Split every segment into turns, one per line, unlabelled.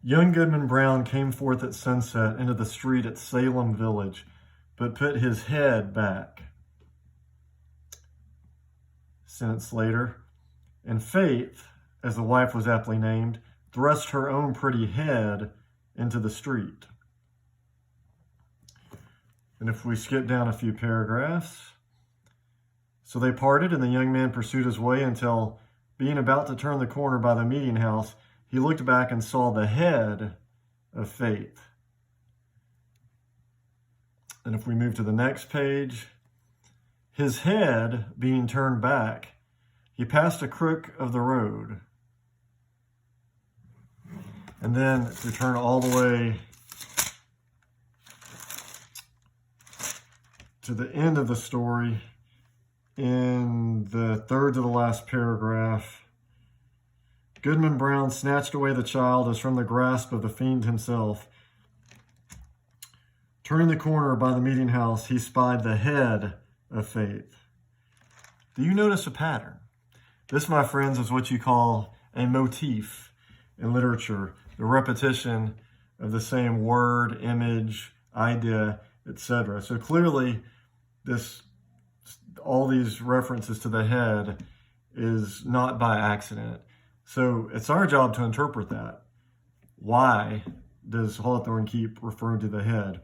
Young Goodman Brown came forth at sunset into the street at Salem Village, but put his head back. Sentence later, and Faith, as the wife was aptly named, thrust her own pretty head into the street. And if we skip down a few paragraphs, so they parted, and the young man pursued his way until, being about to turn the corner by the meeting house, he looked back and saw the head of Faith. And if we move to the next page, his head being turned back, he passed a crook of the road. And then if we turn all the way to the end of the story, in the third to the last paragraph, Goodman Brown snatched away the child as from the grasp of the fiend himself. Turning the corner by the meeting house, he spied the head of Faith. Do you notice a pattern? This, my friends, is what you call a motif in literature, the repetition of the same word, image, idea, etc. So clearly, all these references to the head is not by accident. So it's our job to interpret that. Why does Hawthorne keep referring to the head?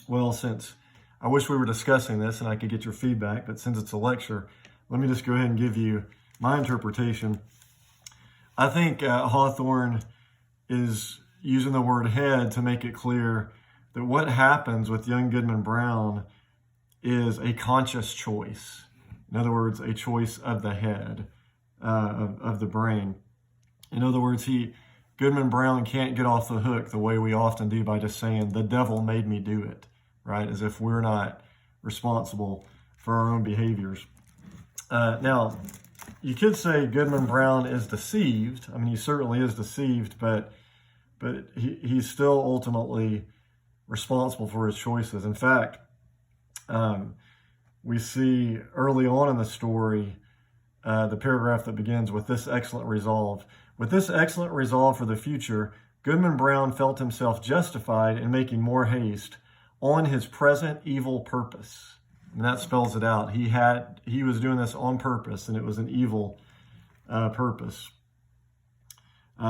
Well, since I wish we were discussing this and I could get your feedback, but since it's a lecture, let me just go ahead and give you my interpretation. I think Hawthorne is using the word head to make it clear that what happens with young Goodman Brown is a conscious choice. In other words, a choice of the head, of the brain. In other words, Goodman Brown can't get off the hook the way we often do by just saying, the devil made me do it, right? As if we're not responsible for our own behaviors. Now, you could say Goodman Brown is deceived. I mean, he certainly is deceived, but he's still ultimately responsible for his choices. In fact, we see early on in the story, the paragraph that begins with this excellent resolve. With this excellent resolve for the future, Goodman Brown felt himself justified in making more haste on his present evil purpose. And that spells it out. He was doing this on purpose, and it was an evil purpose.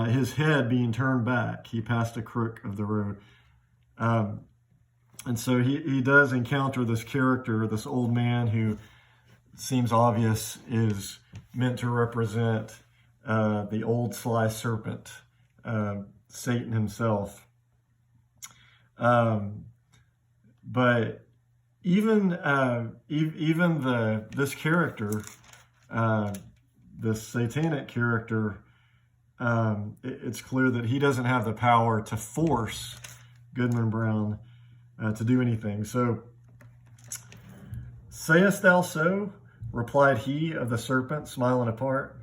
His head being turned back, he passed a crook of the road. And so he does encounter this character, this old man who seems obvious is meant to represent the old sly serpent, Satan himself. But even this character, this satanic character, it's clear that he doesn't have the power to force Goodman Brown to do anything. So, sayest thou so? Replied he of the serpent, smiling apart.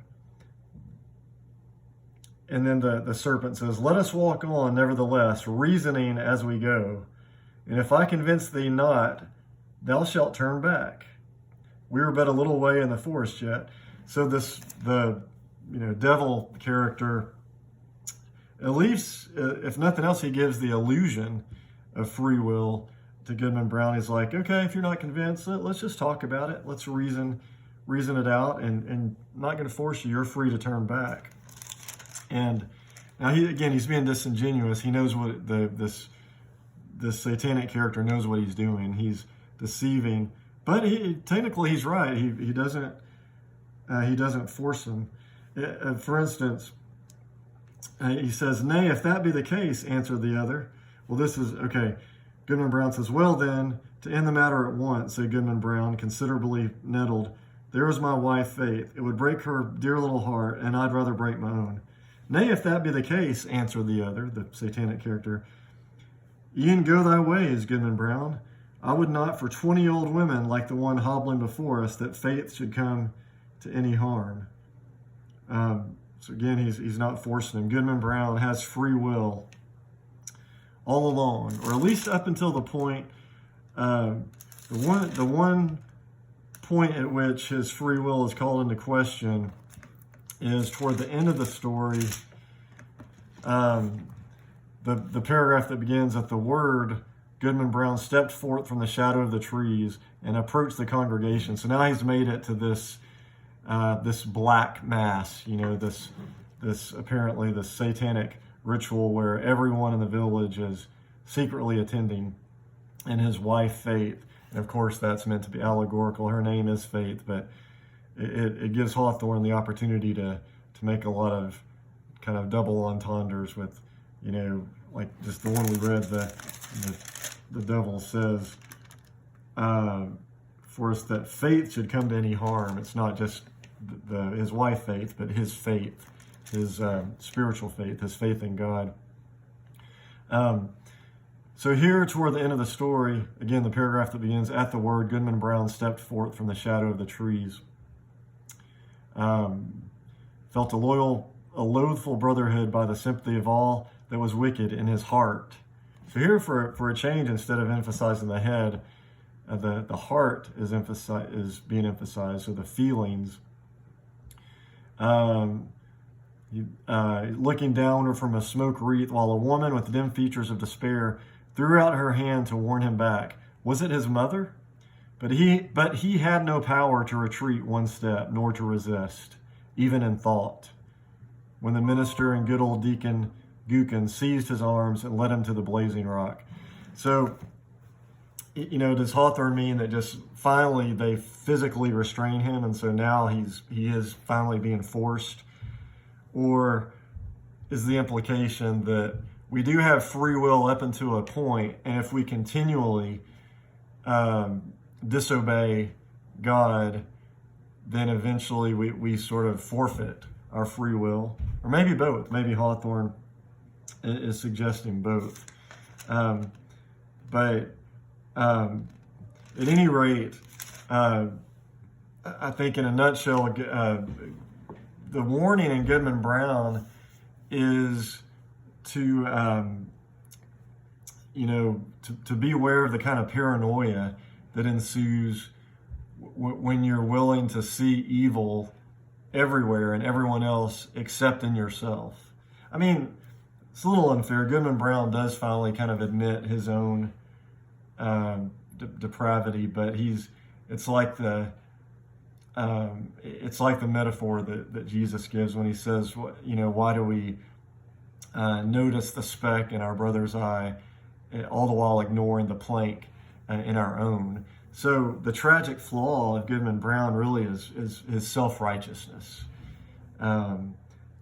And then the serpent says, let us walk on, nevertheless, reasoning as we go. And if I convince thee not, thou shalt turn back. We are but a little way in the forest yet. So the devil character, at least, if nothing else, he gives the illusion of free will to Goodman Brown. He's like, okay, if you're not convinced, let's just talk about it. Let's reason it out, and I'm not going to force you. You're free to turn back. And now he's being disingenuous. He knows what this satanic character knows what he's doing. He's deceiving, but technically he's right. He doesn't force him. For instance, he says, nay, if that be the case, answered the other. Well, this is, okay. Goodman Brown says, well then, to end the matter at once, said Goodman Brown, considerably nettled, there is my wife, Faith. It would break her dear little heart, and I'd rather break my own. Nay, if that be the case, answered the other, the satanic character, e'en go thy ways, Goodman Brown. I would not for 20 old women like the one hobbling before us that Faith should come to any harm. So again, he's not forcing him. Goodman Brown has free will all along, or at least up until the point, the one point at which his free will is called into question is toward the end of the story, the paragraph that begins, "At the word, Goodman Brown stepped forth from the shadow of the trees and approached the congregation." So now he's made it to this black mass, this apparently the satanic ritual where everyone in the village is secretly attending, and his wife Faith. And of course, that's meant to be allegorical. Her name is Faith, but it gives Hawthorne the opportunity to make a lot of kind of double entendres with, like just the one we read, the devil says for us that faith should come to any harm. It's not just his wife Faith, but his faith, his spiritual faith, his faith in God. So here toward the end of the story, again, the paragraph that begins, "At the word, Goodman Brown stepped forth from the shadow of the trees. Felt a loathful brotherhood by the sympathy of all that was wicked in his heart." So here, for a change, instead of emphasizing the head, the heart is being emphasized. So the feelings. Looking downward from a smoke wreath, while a woman with dim features of despair threw out her hand to warn him back. Was it his mother? But he had no power to retreat one step, nor to resist, even in thought, when the minister and good old Deacon Goodman seized his arms and led him to the blazing rock. So, does Hawthorne mean that just finally they physically restrain him, and so now he is finally being forced? Or is the implication that we do have free will up until a point, and if we continually disobey God, then eventually we sort of forfeit our free will? Or maybe both. Maybe Hawthorne is suggesting both. But at any rate, I think in a nutshell, the warning in Goodman Brown is to beware of the kind of paranoia that ensues when you're willing to see evil everywhere and everyone else except in yourself. I mean, it's a little unfair. Goodman Brown does finally kind of admit his own depravity, but it's like the metaphor that Jesus gives when he says, why do we notice the speck in our brother's eye, all the while ignoring the plank in our own? So the tragic flaw of Goodman Brown really is his self-righteousness.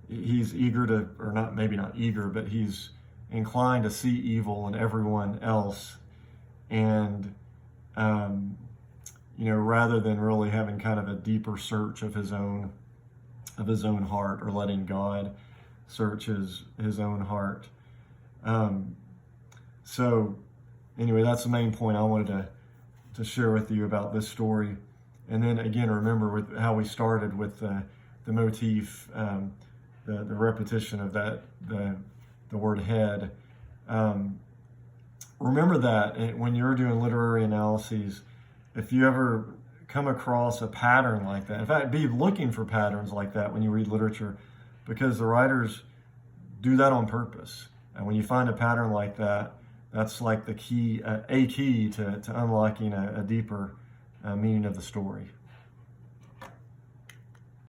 He's eager to, or not, maybe not eager, but he's inclined to see evil in everyone else, and rather than really having kind of a deeper search of his own heart, or letting God search his own heart. So anyway, that's the main point I wanted to share with you about this story. And then again, remember with how we started with the motif, the repetition of the word head. Remember that when you're doing literary analyses, if you ever come across a pattern like that, in fact, be looking for patterns like that when you read literature, because the writers do that on purpose. And when you find a pattern like that, that's like the key, a key to unlocking a deeper meaning of the story.